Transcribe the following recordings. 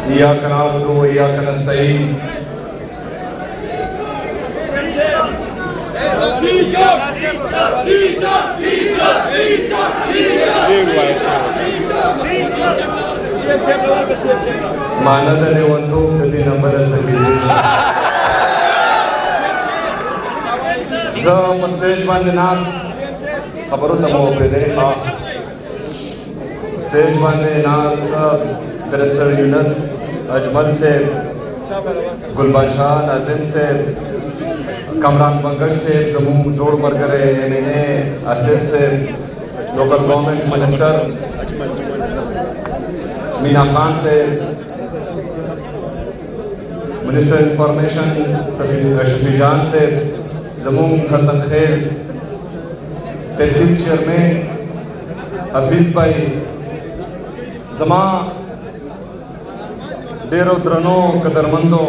إياك نعبد وإياك نستعين ما ندري وانتم الذين برزقين زه مسټیج باندې ناست خبرو ته مو پرېږدئ. ښه سټیج باندې ناست بیرسٹر یونس اجمل صاحب، گل بادشاہ ناظم صاحب، کامران بنگڑ صاحب، زمون زوڑ مرگرے این این اے آصف صاحب، لوکل گورنمنٹ منسٹر مینا خان صاحب، منسٹر انفارمیشن شفیع جان صاحب، زمون حسن خیر، تحصیل چیئرمین حفیظ بھائی، زما ډیرو درنو قدرمندو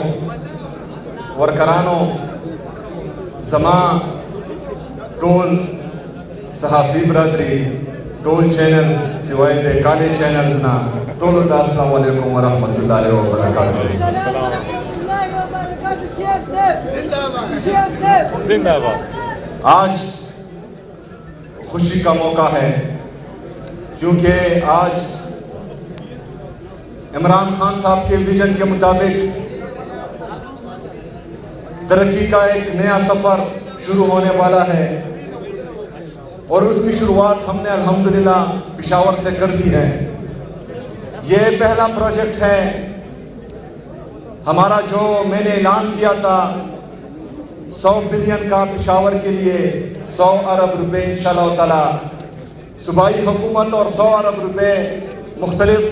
ورکرانو، زما ټول صحافي برادری، ټول چینلز سوای د کالي چینلز نه، ټولو ته السلام علیکم ورحمۃ اللہ وبرکاتہ. زندہ باد. آج خوشی کا موقع ہے کیونکہ آج عمران خان صاحب کے ویژن کے مطابق ترقی کا ایک نیا سفر شروع ہونے والا ہے اور اس کی شروعات ہم نے الحمدللہ پشاور سے کر دی ہے. یہ پہلا پروجیکٹ ہے ہمارا جو میں نے اعلان کیا تھا 100 بلین کا پشاور کے لیے 100 ارب روپے انشاءاللہ تعالی صوبائی حکومت اور 100 ارب روپے مختلف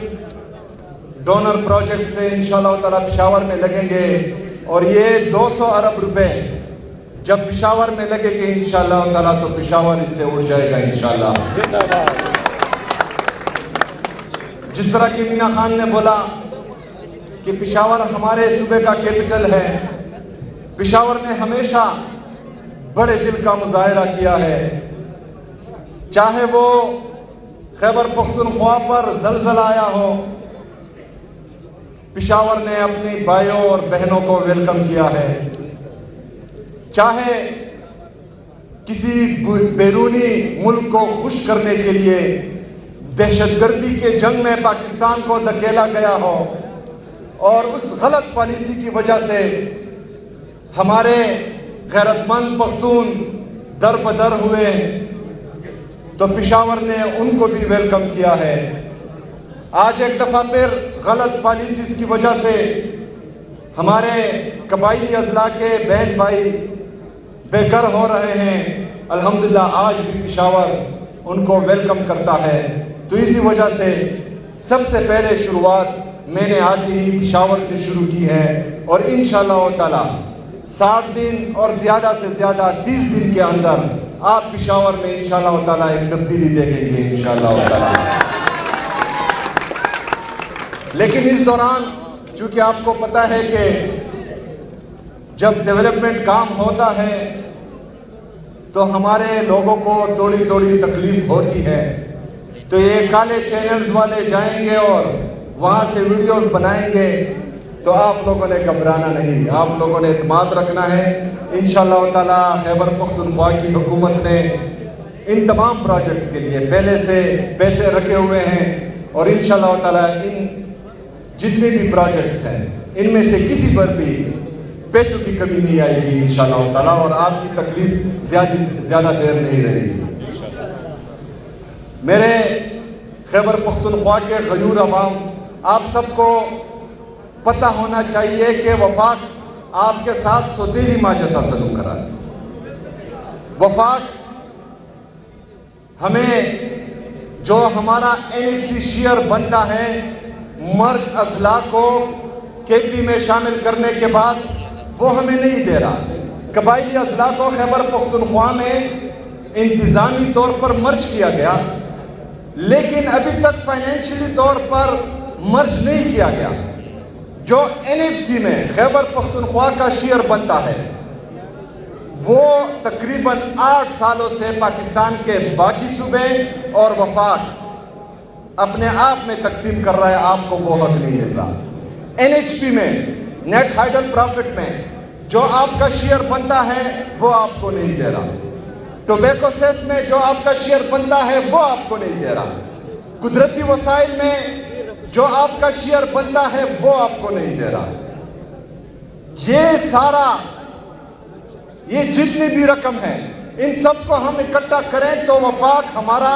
ڈونر پروجیکٹ سے انشاءاللہ تعالی پشاور میں لگیں گے اور یہ 200 ارب روپے جب پشاور میں لگے گے انشاءاللہ تعالی تو پشاور اس سے اٹھ جائے گا انشاءاللہ. جس طرح کہ مینا خان نے بولا کہ پشاور ہمارے صوبے کا کیپٹل ہے، پشاور نے ہمیشہ بڑے دل کا مظاہرہ کیا ہے، چاہے وہ خیبر پختونخوا پر زلزلہ آیا ہو، پشاور نے اپنی بھائیوں اور بہنوں کو ویلکم کیا ہے، چاہے کسی بیرونی ملک کو خوش کرنے کے لیے دہشت گردی کے جنگ میں پاکستان کو دھکیلا گیا ہو اور اس غلط پالیسی کی وجہ سے ہمارے غیرت مند پختون در بدر ہوئے تو پشاور نے ان کو بھی ویلکم کیا ہے. آج ایک دفعہ پھر غلط پالیسیز کی وجہ سے ہمارے قبائلی اضلاع کے بہن بھائی بے گھر ہو رہے ہیں، الحمدللہ آج بھی پشاور ان کو ویلکم کرتا ہے. تو اسی وجہ سے سب سے پہلے شروعات میں نے آتی ہی پشاور سے شروع کی ہے اور انشاءاللہ تعالی 60 دن اور زیادہ سے زیادہ 30 دن کے اندر آپ پشاور میں انشاءاللہ تعالی ایک تبدیلی دیکھیں گے انشاءاللہ تعالی. لیکن اس دوران چونکہ آپ کو پتہ ہے کہ جب ڈیولپمنٹ کام ہوتا ہے تو ہمارے لوگوں کو تھوڑی تھوڑی تکلیف ہوتی ہے، تو یہ کالے چینلز والے جائیں گے اور وہاں سے ویڈیوز بنائیں گے، تو آپ لوگوں نے گھبرانا نہیں، آپ لوگوں نے اعتماد رکھنا ہے. انشاءاللہ تعالی خیبر پختونخوا کی حکومت نے ان تمام پروجیکٹس کے لیے پہلے سے پیسے رکھے ہوئے ہیں اور انشاءاللہ تعالی ان جتنے بھی پروجیکٹس ہیں ان میں سے کسی پر بھی پیسوں کی کمی نہیں آئے گی انشاءاللہ تعالی اور آپ کی تکلیف زیادہ دیر نہیں رہے گی. میرے خیبر پختونخوا کے غیور عوام، آپ سب کو پتہ ہونا چاہیے کہ وفاق آپ کے ساتھ سوتیلی ماں جیسا سلوک کرا ہے. وفاق ہمیں جو ہمارا NFC شیئر بنتا ہے مرد اضلاع کو KP میں شامل کرنے کے بعد وہ ہمیں نہیں دے رہا. قبائلی اضلاع کو خیبر پختونخوا میں انتظامی طور پر مرج کیا گیا لیکن ابھی تک فائنینشلی طور پر مرج نہیں کیا گیا. جو NFC میں خیبر پختونخوا کا شیئر بنتا ہے وہ تقریباً 8 سالوں سے پاکستان کے باقی صوبے اور وفاق اپنے آپ میں تقسیم کر رہا ہے، آپ کو وہ حق نہیں مل رہا. NHP میں, نیٹ ہائیڈل پروفٹ میں جو آپ کا شیئر بنتا ہے وہ آپ کو نہیں دے رہا. ٹوبیکو سیس میں جو آپ کا شیئر بنتا ہے وہ آپ کو نہیں دے رہا. قدرتی وسائل میں جو آپ کا شیئر بنتا ہے وہ آپ کو نہیں دے رہا. یہ سارا, یہ جتنی بھی رقم ہے, ان سب کو ہم اکٹھا کریں تو وفاق ہمارا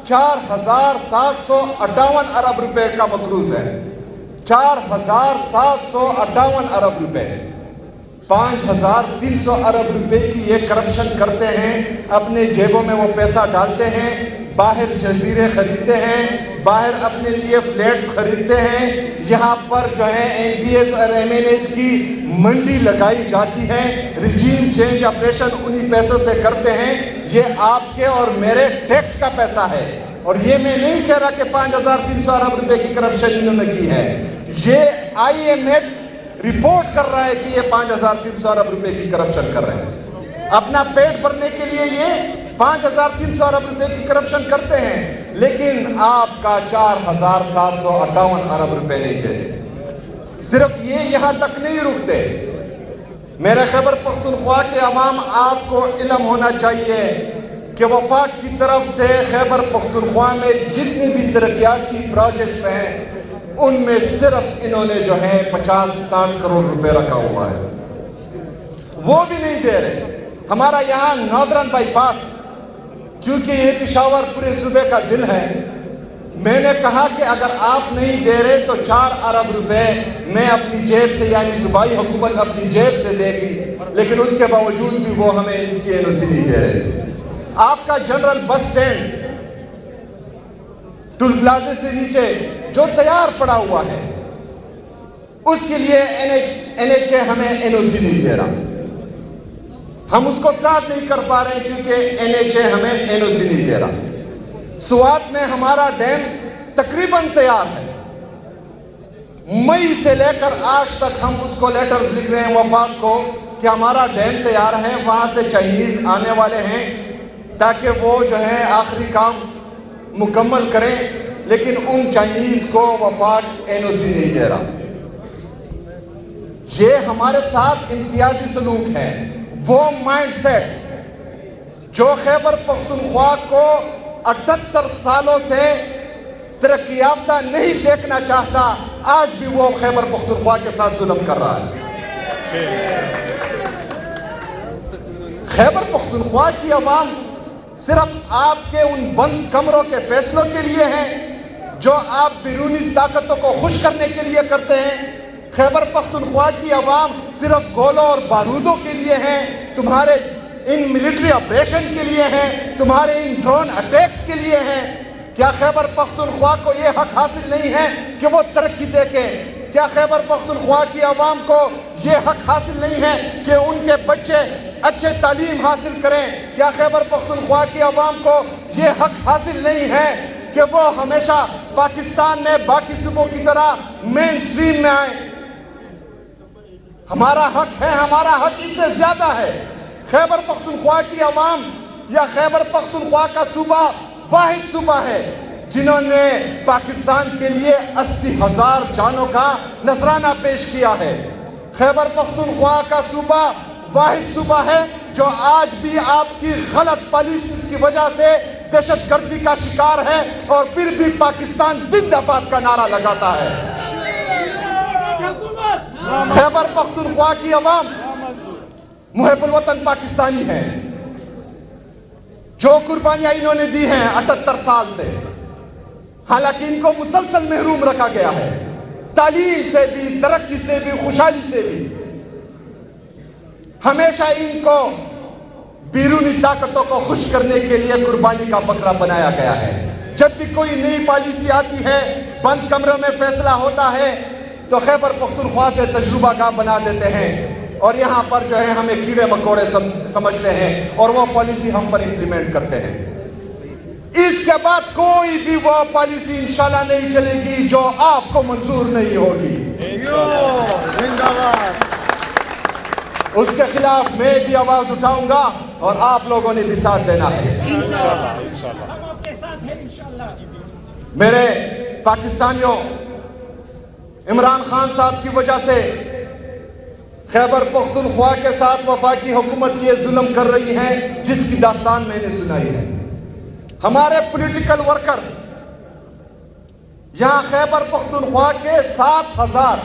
4,758 ارب روپے کا مقروض ہے. 4,758 ارب روپے. 5,300 ارب روپے کی یہ کرپشن کرتے ہیں, اپنے جیبوں میں وہ پیسہ ڈالتے ہیں, باہر جزیرے خریدتے ہیں, باہر اپنے لیے فلیٹس خریدتے ہیں. یہاں پر جو ہے NPS اور MNS کی منڈی لگائی جاتی ہے. رجیم چینج آپریشن انہی پیسوں سے کرتے ہیں. یہ آپ کے اور میرے ٹیکس کا پیسہ ہے. اور یہ میں نہیں کہہ رہا کہ 5,300 ارب روپے کی کرپشن انہوں نے کی ہے. یہ IMF رپورٹ کر رہا ہے کہ یہ 5,300 ارب روپے کی کرپشن کر رہے ہیں. اپنا پیٹ بھرنے کے لیے یہ 5,300 ارب روپے کی کرپشن کرتے ہیں, لیکن آپ کا 4,758 ارب روپے نہیں دیتے. صرف یہ یہاں تک نہیں رکتے. میرے خیبر پختونخوا کے عوام, آپ کو علم ہونا چاہیے کہ وفاق کی طرف سے خیبر پختونخوا میں جتنی بھی ترقیاتی پروجیکٹس ہیں ان میں صرف انہوں نے جو ہے 50-60 کروڑ روپے رکھا ہوا ہے, وہ بھی نہیں دے رہے. ہمارا یہاں ناردرن بائی پاس, کیونکہ یہ پشاور پورے صوبے کا دل ہے, میں نے کہا کہ اگر آپ نہیں دے رہے تو 4 ارب روپے میں اپنی جیب سے, یعنی صوبائی حکومت اپنی جیب سے دے گی, لیکن اس کے باوجود بھی وہ ہمیں اس کی NOC نہیں دے رہے. آپ کا جنرل بس سٹینڈ ٹول پلازے سے نیچے جو تیار پڑا ہوا ہے, اس کے لیے NHA ہمیں NOC نہیں دے رہا. ہم اس کو سٹارٹ نہیں کر پا رہے ہیں کیونکہ NHA ہمیں NOC نہیں دے رہا. سوات میں ہمارا ڈیم تقریباً تیار ہے. مئی سے لے کر آج تک ہم اس کو لیٹرز لکھ رہے ہیں وفاق کو کہ ہمارا ڈیم تیار ہے, وہاں سے چائنیز آنے والے ہیں تاکہ وہ جو ہے آخری کام مکمل کریں, لیکن ان چائنیز کو وفاق NOC نہیں دے رہا. یہ ہمارے ساتھ امتیازی سلوک ہے. وہ مائنڈ سیٹ جو خیبر پختونخوا کو 78 سالوں سے ترقی یافتہ نہیں دیکھنا چاہتا, آج بھی وہ خیبر پختونخوا کے ساتھ ظلم کر رہا ہے. خیبر پختونخوا کی عوام صرف آپ کے ان بند کمروں کے فیصلوں کے لیے ہیں جو آپ بیرونی طاقتوں کو خوش کرنے کے لیے کرتے ہیں. خیبر پختونخوا کی عوام صرف گولوں اور بارودوں کے لیے ہیں, تمہارے ان ملٹری آپریشن کے لیے ہیں, تمہارے ان ڈرون اٹیکس کے لیے ہیں. کیا خیبر پختونخوا کو یہ حق حاصل نہیں ہے کہ وہ ترقی دیکھے؟ کیا خیبر پختونخوا کی عوام کو یہ حق حاصل نہیں ہے کہ ان کے بچے اچھے تعلیم حاصل کریں؟ کیا خیبر پختونخوا کی عوام کو یہ حق حاصل نہیں ہے کہ وہ ہمیشہ پاکستان میں باقی صوبوں کی طرح مین سٹریم میں آئیں؟ ہمارا حق ہے, ہمارا حق اس سے زیادہ ہے. خیبر پختونخوا کی عوام یا خیبر پختونخوا کا صوبہ واحد صوبہ ہے جنہوں نے پاکستان کے لیے 80,000 جانوں کا نذرانہ پیش کیا ہے. خیبر پختونخوا کا صوبہ واحد صوبہ ہے جو آج بھی آپ کی غلط پالیسیز کی وجہ سے دہشت گردی کا شکار ہے اور پھر بھی پاکستان زندہ باد کا نعرہ لگاتا ہے. خیبر پختونخوا کی عوام محب الوطن پاکستانی ہیں. جو قربانیاں انہوں نے دی ہیں 78 سال سے, حالانکہ ان کو مسلسل محروم رکھا گیا ہے, تعلیم سے بھی, ترقی سے بھی, خوشحالی سے بھی. ہمیشہ ان کو بیرونی طاقتوں کو خوش کرنے کے لیے قربانی کا بکرا بنایا گیا ہے. جب بھی کوئی نئی پالیسی آتی ہے, بند کمروں میں فیصلہ ہوتا ہے, تو خیبر پختونخوا سے تجربہ گاہ بنا دیتے ہیں اور یہاں پر جو ہے ہمیں کیڑے مکوڑے سمجھتے ہیں اور وہ پالیسی ہم پر امپلیمنٹ کرتے ہیں. اس کے بعد کوئی بھی وہ پالیسی انشاءاللہ نہیں چلے گی جو آپ کو منظور نہیں ہوگی. اس کے خلاف میں بھی آواز اٹھاؤں گا اور آپ لوگوں نے بھی ساتھ دینا ہے. میرے پاکستانیوں, عمران خان صاحب کی وجہ سے خیبر پختونخوا کے ساتھ وفاقی حکومت یہ ظلم کر رہی ہے جس کی داستان میں نے سنائی ہے. ہمارے پولیٹیکل ورکرز یہاں خیبر پختونخوا کے 7,000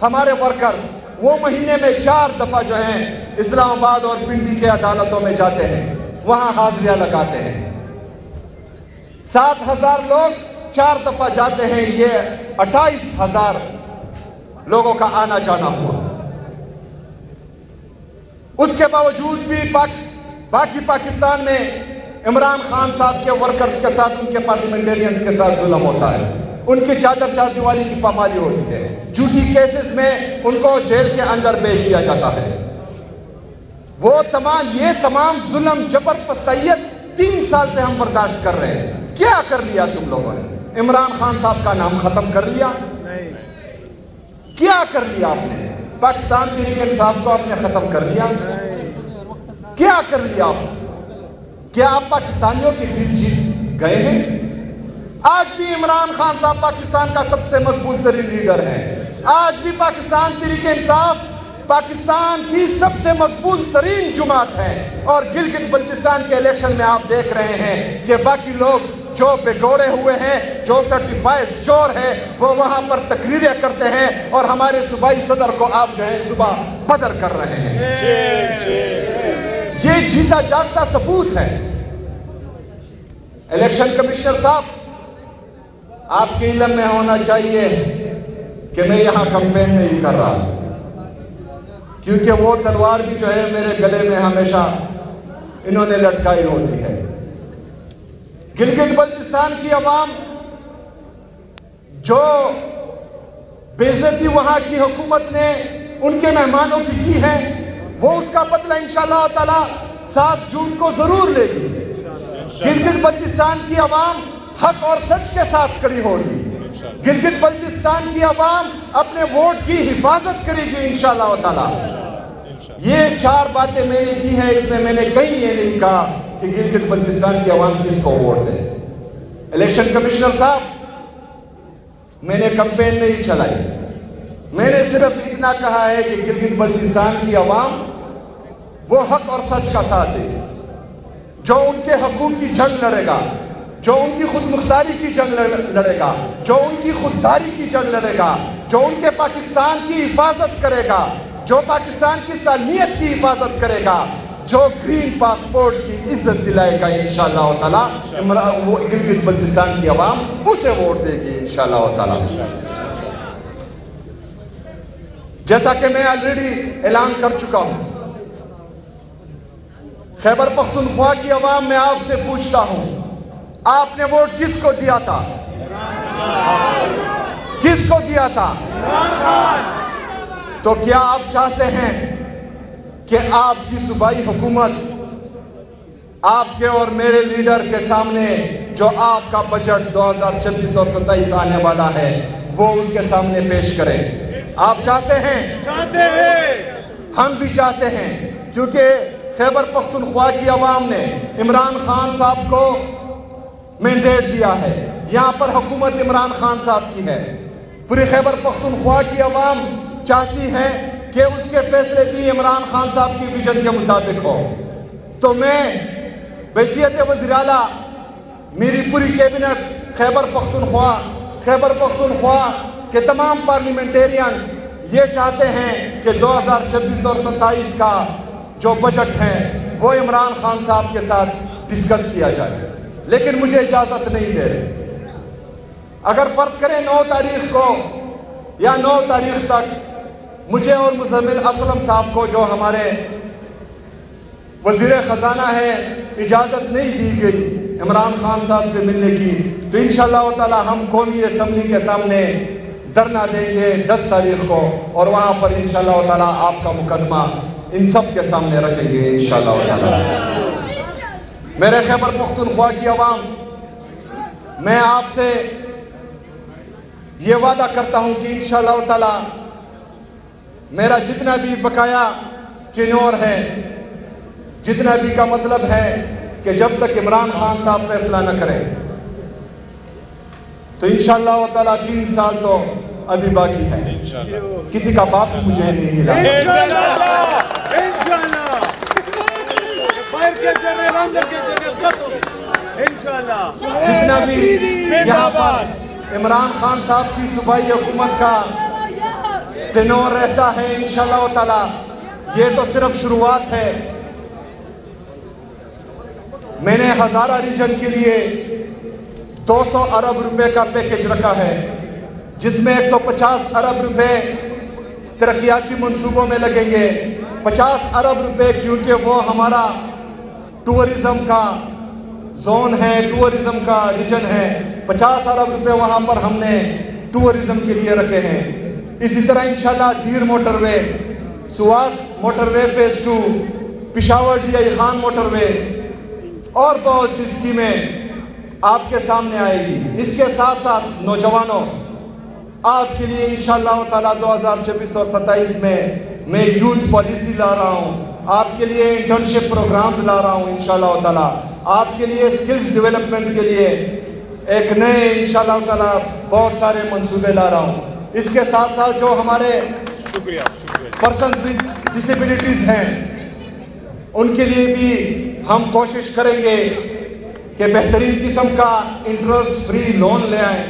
ہمارے ورکرز وہ مہینے میں 4 دفعہ جو ہیں اسلام آباد اور پنڈی کے عدالتوں میں جاتے ہیں, وہاں حاضریاں لگاتے ہیں. 7,000 لوگ 4 دفعہ جاتے ہیں, یہ 28,000 لوگوں کا آنا جانا ہوا. اس کے باوجود بھی باقی پاکستان میں عمران خان صاحب کے ورکرز کے ساتھ, ان کے پارلیمنٹیرینز کے ساتھ ظلم ہوتا ہے. ان کی چادر چار دیواری کی پامالی ہوتی ہے. جھوٹی کیسز میں ان کو جیل کے اندر بھیج دیا جاتا ہے. یہ تمام ظلم جبر پستیت 3 سال سے ہم برداشت کر رہے ہیں. کیا کر لیا تم لوگوں نے؟ عمران خان صاحب کا نام ختم کر لیا. کیا کر لیا آپ نے؟ پاکستان تحریک انصاف کو آپ نے ختم کر لیا. کیا کر لیا آپ؟ کیا آپ پاکستانیوں کی دل جیت گئے ہیں؟ آج بھی عمران خان صاحب پاکستان کا سب سے مقبول ترین لیڈر ہے. آج بھی پاکستان تحریک انصاف پاکستان کی سب سے مقبول ترین جماعت ہے. اور گلگت بلتستان کے الیکشن میں آپ دیکھ رہے ہیں کہ باقی لوگ جو بگوڑے ہوئے ہیں, جو سرٹیفائیڈ چور ہیں, وہ وہاں پر تقریریں کرتے ہیں اور ہمارے صوبائی صدر کو آپ جو ہے صبح بدر کر رہے ہیں. یہ جیتا جاگتا ثبوت ہے. الیکشن کمشنر صاحب, آپ کے علم میں ہونا چاہیے کہ میں یہاں کمپین نہیں کر رہا, کیونکہ وہ تلوار بھی جو ہے میرے گلے میں ہمیشہ انہوں نے لٹکائی ہوتی ہے. گلگت بلتستان کی عوام جو بے عزتی وہاں کی حکومت نے ان کے مہمانوں کی ہے, وہ اس کا بدلہ انشاءاللہ تعالی 7 جون کو ضرور لے گی. گلگت بلتستان کی عوام حق اور سچ کے ساتھ کھڑی ہوگی. گلگت بلتستان کی عوام اپنے ووٹ کی حفاظت کرے گی انشاءاللہ تعالی. یہ 4 باتیں میں نے کی ہیں, اس میں نے کہیں یہ نہیں کہا کہ گلگت بلتستان کی عوام کس کو ووٹ دے. الیکشن کمشنر صاحب, میں نے کمپین نہیں چلائی. میں نے صرف اتنا کہا ہے کہ گلگت بلتستان کی عوام وہ حق اور سچ کا ساتھ دے گی. جو ان کے حقوق کی جنگ لڑے گا, جو ان کی خود مختاری کی جنگ لڑے گا, جو ان کی خودداری کی جنگ لڑے گا, جو ان کے پاکستان کی حفاظت کرے گا, جو پاکستان کی سالمیت کی حفاظت کرے گا, جو گرین پاسپورٹ کی عزت دلائے گا انشاءاللہ تعالی, وہ گلگت بلتستان کی عوام اسے ووٹ دے گی انشاءاللہ تعالی. جیسا کہ میں آلریڈی اعلان کر چکا ہوں, خیبر پختونخوا کی عوام میں آپ سے پوچھتا ہوں, آپ نے ووٹ کس کو دیا تھا؟ کس کو دیا تھا؟ تو کیا آپ چاہتے ہیں کہ آپ کی صوبائی حکومت آپ کے اور میرے لیڈر کے سامنے جو آپ کا بجٹ 2026 اور 27 آنے والا ہے وہ اس کے سامنے پیش کرے؟ آپ چاہتے ہیں؟ چاہتے ہیں. ہم بھی چاہتے ہیں, کیونکہ خیبر پختونخوا کی عوام نے عمران خان صاحب کو مینڈیٹ دیا ہے. یہاں پر حکومت عمران خان صاحب کی ہے. پوری خیبر پختونخوا کی عوام چاہتی ہے کہ اس کے فیصلے بھی عمران خان صاحب کی ویژن کے مطابق ہو. تو میں بحیثیت وزیر اعلیٰ, میری پوری کیبنٹ خیبر پختونخوا کے تمام پارلیمنٹیرین یہ چاہتے ہیں کہ 2026 اور 27 کا جو بجٹ ہے وہ عمران خان صاحب کے ساتھ ڈسکس کیا جائے, لیکن مجھے اجازت نہیں دے رہے. اگر فرض کریں 9 تاریخ کو یا 9 تاریخ تک مجھے اور مزمل اسلم صاحب کو جو ہمارے وزیر خزانہ ہے اجازت نہیں دی گئی عمران خان صاحب سے ملنے کی, تو انشاءاللہ تعالی ہم قومی اسمبلی کے سامنے دھرنا دیں گے 10 تاریخ کو, اور وہاں پر انشاءاللہ تعالی آپ کا مقدمہ ان سب کے سامنے رکھیں گے انشاءاللہ تعالی. میرے خیبر پختونخوا کی عوام, میں آپ سے یہ وعدہ کرتا ہوں کہ انشاءاللہ تعالی میرا جتنا بھی بقایا ٹینور ہے, جتنا بھی کا مطلب ہے کہ جب تک عمران خان صاحب فیصلہ نہ کریں تو انشاءاللہ تعالی 3 سال تو ابھی باقی ہے. کسی کا باپ بھی مجھے نہیں ہلا. جتنا بھی یہاں پر عمران خان صاحب کی صوبائی حکومت کا ٹینور رہتا ہے انشاءاللہ تعالی، یہ تو صرف شروعات ہے. میں نے ہزارہ ریجن کے لیے 200 ارب روپے کا پیکج رکھا ہے، جس میں 150 ارب روپے ترقیاتی منصوبوں میں لگیں گے، 50 ارب روپے کیونکہ وہ ہمارا ٹورزم کا زون ہے، ٹورزم کا ریجن ہے، 50 ارب روپے وہاں پر ہم نے ٹورزم کے لیے رکھے ہیں. اسی طرح انشاءاللہ Dir motorway, Swat motorway phase 2، Peshawar D I Khan motorway اور بہت سی اسکیمیں آپ کے سامنے آئے گی. اس کے ساتھ ساتھ نوجوانوں، آپ کے لیے انشاءاللہ تعالیٰ 2026 اور 27 میں یوتھ پالیسی لا رہا ہوں، آپ کے لیے انٹرنشپ پروگرامز لا رہا ہوں انشاءاللہ تعالیٰ، آپ کے لیے سکلز ڈیولپمنٹ کے لیے ایک نئے انشاءاللہ تعالیٰ بہت سارے منصوبے لا رہا ہوں. اس کے ساتھ ساتھ جو ہمارے پرسنز ود ڈسیبلٹیز ہیں ان کے لیے بھی ہم کوشش کریں گے کہ بہترین قسم کا انٹرسٹ فری لون لے آئیں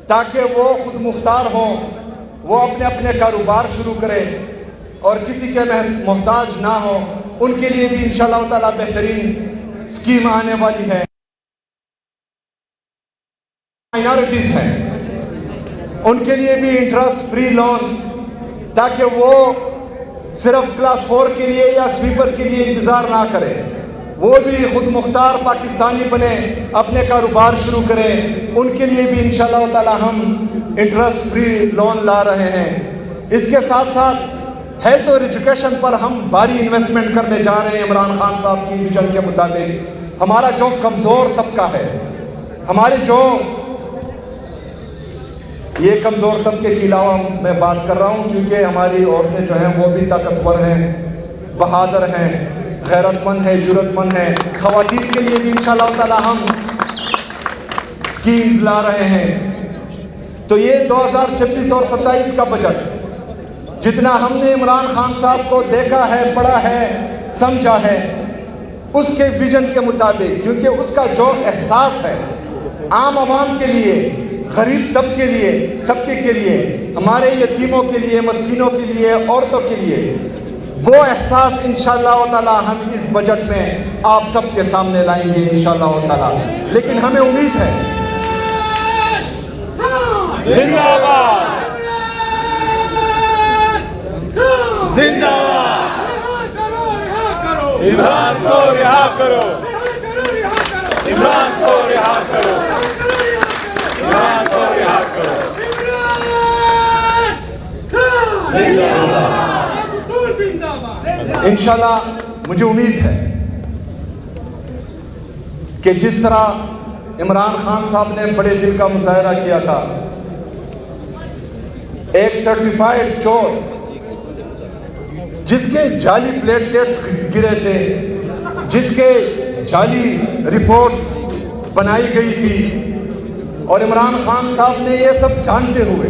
تاکہ وہ خود مختار ہوں، وہ اپنے اپنے کاروبار شروع کریں اور کسی کے محتاج نہ ہو. ان کے لیے بھی انشاءاللہ تعالیٰ بہترین اسکیم آنے والی ہے. مائنارٹیز ہیں ان کے لیے بھی انٹرسٹ فری لون تاکہ وہ صرف کلاس 4 کے لیے یا سویپر کے لیے انتظار نہ کرے، وہ بھی خود مختار پاکستانی بنے، اپنے کاروبار شروع کریں. ان کے لیے بھی انشاءاللہ تعالی ہم انٹرسٹ فری لون لا رہے ہیں. اس کے ساتھ ساتھ ہیلتھ اور ایجوکیشن پر ہم بھاری انویسٹمنٹ کرنے جا رہے ہیں. عمران خان صاحب کی ویژن کے مطابق ہمارا جو کمزور طبقہ ہے، ہمارے جو یہ کمزور طبقے کے علاوہ میں بات کر رہا ہوں کیونکہ ہماری عورتیں جو ہیں وہ بھی طاقتور ہیں، بہادر ہیں، غیرت مند ہیں، جرت مند ہیں. خواتین کے لیے بھی انشاءاللہ تعالی ہم اسکیمز لا رہے ہیں. تو یہ 2026 اور 27 کا بجٹ جتنا ہم نے عمران خان صاحب کو دیکھا ہے، پڑھا ہے، سمجھا ہے، اس کے ویژن کے مطابق، کیونکہ اس کا جو احساس ہے عام عوام کے لیے، غریب طبقے کے لیے، ہمارے یتیموں کے لیے، مسکینوں کے لیے، عورتوں کے لیے، وہ احساس انشاءاللہ تعالی ہم اس بجٹ میں آپ سب کے سامنے لائیں گے انشاءاللہ تعالی. لیکن ہمیں امید ہے زندہ باد، زندہ باد، عمران کو رہا کرو، عمران کو رہا کرو، عمران کو رہا کرو. انشاءاللہ مجھے امید ہے کہ جس طرح عمران خان صاحب نے بڑے دل کا مظاہرہ کیا تھا، ایک سرٹیفائیڈ چور جس کے جعلی پلیٹلیٹس گرے تھے، جس کے جعلی رپورٹس بنائی گئی تھی، اور عمران خان صاحب نے یہ سب جانتے ہوئے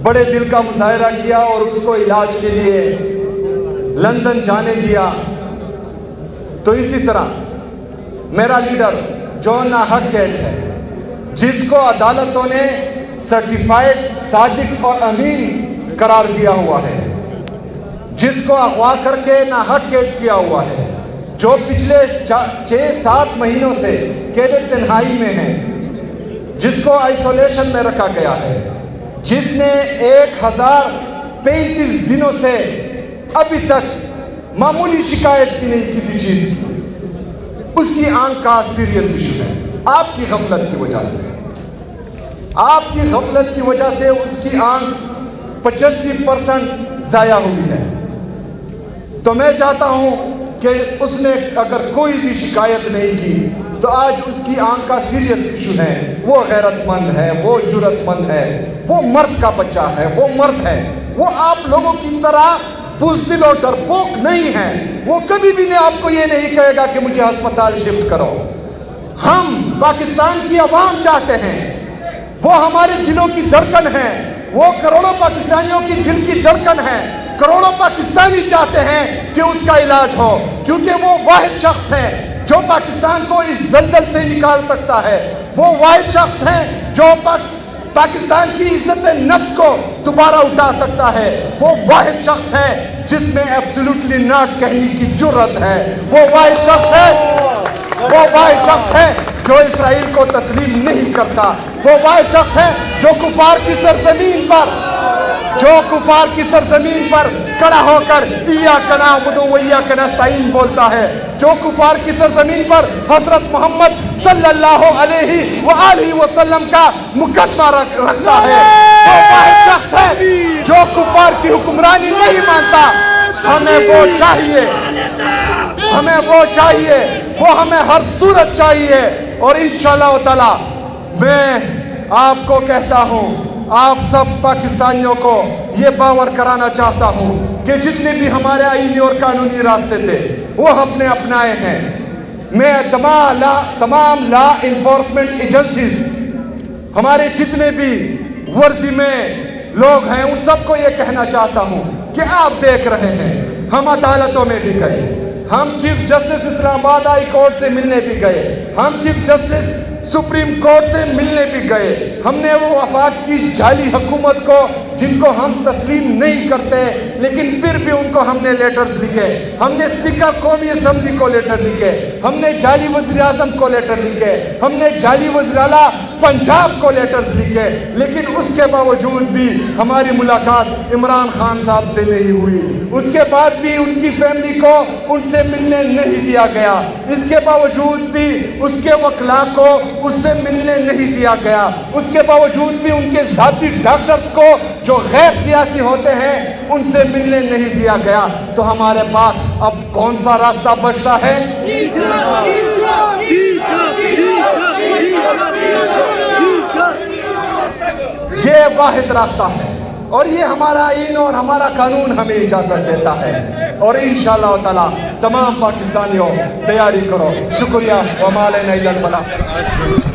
بڑے دل کا مظاہرہ کیا اور اس کو علاج کے لیے لندن جانے دیا. تو اسی طرح میرا لیڈر جو ناحق قید ہے، جس کو عدالتوں نے سرٹیفائیڈ صادق اور امین قرار دیا ہوا ہے، جس کو اغوا کر کے ناحق قید کیا ہوا ہے، جو پچھلے 6-7 مہینوں سے قید تنہائی میں ہے، جس کو آئسولیشن میں رکھا گیا ہے، جس نے 1035 دنوں سے ابھی تک معمولی شکایت بھی نہیں کسی چیز کی، اس کی آنکھ کا سیریس ایشو ہے. آپ کی غفلت کی وجہ سے، آپ کی غفلت کی وجہ سے اس کی آنکھ 85% ضائع ہوئی ہے. تو میں چاہتا ہوں کہ اس نے اگر کوئی بھی شکایت نہیں کی تو آج اس کی آنکھ کا سیریس ایشو ہے. وہ غیرت مند ہے، وہ جرت مند ہے، وہ مرد کا بچہ ہے، وہ مرد ہے، وہ آپ لوگوں کی طرح بزدل اور ڈرپوک نہیں ہے. وہ کبھی بھی آپ کو یہ نہیں کہے گا کہ مجھے ہسپتال شفٹ کرو. ہم پاکستان کی عوام چاہتے ہیں وہ ہمارے دلوں کی دھڑکن ہے، وہ کروڑوں پاکستانیوں کی دل کی دھڑکن ہے. کروڑوں پاکستانی چاہتے ہیں کہ اس کا علاج ہو، کیونکہ وہ واحد شخص ہے جو پاکستان کو اس دلدل سے نکال سکتا ہے. وہ واحد شخص ہے جو پاکستان کی عزت نفس کو دوبارہ اٹھا سکتا ہے. وہ واحد شخص ہے جس میں ایبسولوٹلی ناٹ کہنے کی جرت ہے. وہ واحد شخص ہے، وہ واحد شخص ہے جو اسرائیل کو تسلیم نہیں کرتا. وہ واحد شخص ہے جو کفار کی سرزمین پر کھڑا ہو کر ایاک نعبد و ایاک نستعین بولتا ہے. جو کفار کی سرزمین پر حضرت محمد صلی اللہ علیہ وآلہ وسلم کا مقدمہ رکھتا ہے. وہ واحد شخص ہے جو کفار کی حکمرانی نہیں مانتا. ہمیں وہ چاہیے، وہ ہمیں ہر صورت چاہیے. اور انشاءاللہ تعالی میں آپ کو کہتا ہوں، آپ سب پاکستانیوں کو یہ باور کرانا چاہتا ہوں کہ جتنے بھی ہمارے آئینی اور قانونی راستے تھے وہ ہم نے اپنائے ہیں. میں تمام لا انفورسمنٹ ایجنسیز، ہمارے جتنے بھی وردی میں لوگ ہیں، ان سب کو یہ کہنا چاہتا ہوں کہ آپ دیکھ رہے ہیں ہم عدالتوں میں بھی گئے، ہم چیف جسٹس اسلام آباد ہائی کورٹ سے ملنے بھی گئے، ہم چیف جسٹس سپریم کورٹ سے ملنے بھی گئے. ہم نے وہ وفاق کی جعلی حکومت کو، جن کو ہم تسلیم نہیں کرتے لیکن پھر بھی ان کو ہم نے لیٹرز لکھے. ہم نے اسپیکر قومی اسمبلی کو لیٹر لکھے، ہم نے جعلی وزیر اعظم کو لیٹر لکھے، ہم نے جعلی وزیر اعلیٰ پنجاب کو لیٹرز لکھے. لیکن اس کے باوجود بھی ہماری ملاقات عمران خان صاحب سے نہیں ہوئی. اس کے بعد بھی ان کی فیملی کو ان سے ملنے نہیں دیا گیا. اس کے باوجود بھی اس کے وکلاء کو اس سے ملنے نہیں دیا گیا. اس کے باوجود بھی ان کے ذاتی ڈاکٹرز کو جو غیر سیاسی ہوتے ہیں ان سے ملنے نہیں دیا گیا. تو ہمارے پاس اب کون سا راستہ بچتا ہے؟ یہ واحد راستہ ہے، اور یہ ہمارا آئین اور ہمارا قانون ہمیں اجازت دیتا ہے. اور انشاءاللہ تعالی تمام پاکستانیوں تیاری کرو. شکریہ. وما علینا الا البلاغ.